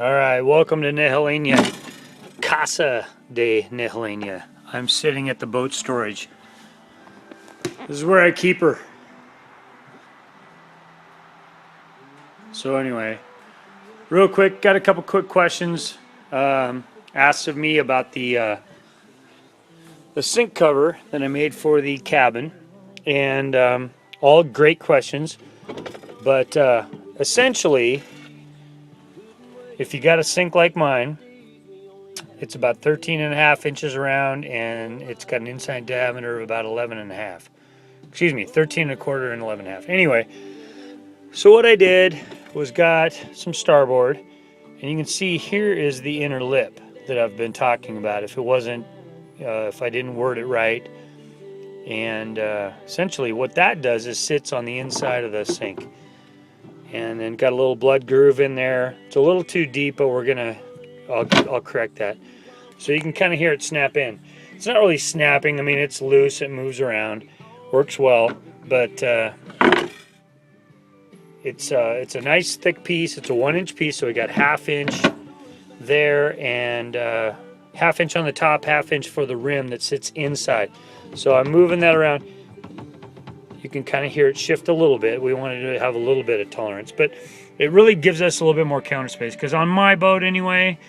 All right, welcome to Nehelenia, Casa de Nehelenia. I'm sitting at the boat storage. This is where I keep her. So anyway, real quick, got a couple quick questions asked of me about the sink cover that I made for the cabin, and all great questions. But essentially, if you got a sink like mine, it's about 13 and a half inches around, and it's got an inside diameter of about 11 and a half. Excuse me, 13 and a quarter and 11 and a half. Anyway, so what I did was got some starboard, and you can see here is the inner lip that I've been talking about. If I didn't word it right, and essentially what that does is sits on the inside of the sink, and then got a little blood groove in there. It's a little too deep, but I'll correct that. So you can kind of hear it snap in. It's not really snapping. I mean, it's loose. It moves around, works well, but it's a nice thick piece. It's a 1-inch piece, so we got 1/2 inch there and 1/2 inch on the top, 1/2 inch for the rim that sits inside. So I'm moving that around. You can kind of hear it shift a little bit. We wanted to have a little bit of tolerance, but it really gives us a little bit more counter space, because on my boat anyway,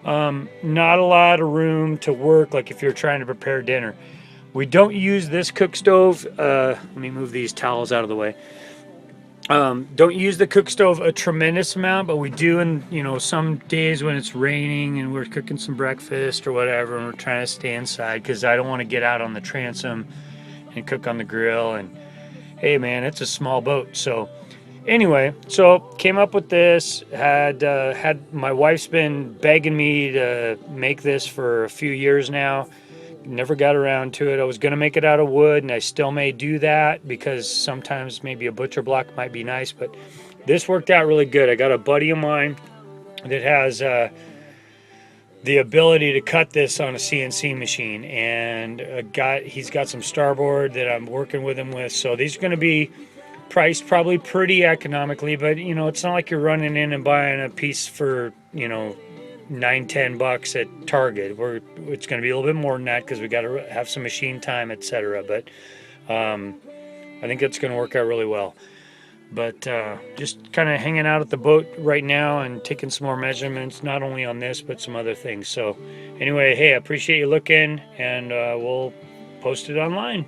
not a lot of room to work, like if you're trying to prepare dinner. We don't use this cook stove. Let me move these towels out of the way. Don't use the cook stove a tremendous amount, but we do in some days when it's raining and we're cooking some breakfast or whatever, and we're trying to stay inside because I don't want to get out on the transom and cook on the grill. And hey man, it's a small boat. So anyway, so came up with this. Had my wife's been begging me to make this for a few years now. Never got around to it. I was going to make it out of wood, and I still may do that because sometimes maybe a butcher block might be nice, but this worked out really good. I got a buddy of mine that has the ability to cut this on a CNC machine, and he's got some starboard that I'm working with him with. So these are going to be priced probably pretty economically, but it's not like you're running in and buying a piece for $9-10 at Target. It's going to be a little bit more than that because we got to have some machine time, etc. But I think it's going to work out really well. But just kind of hanging out at the boat right now and taking some more measurements, not only on this but some other things. So anyway, hey, I appreciate you looking, and we'll post it online.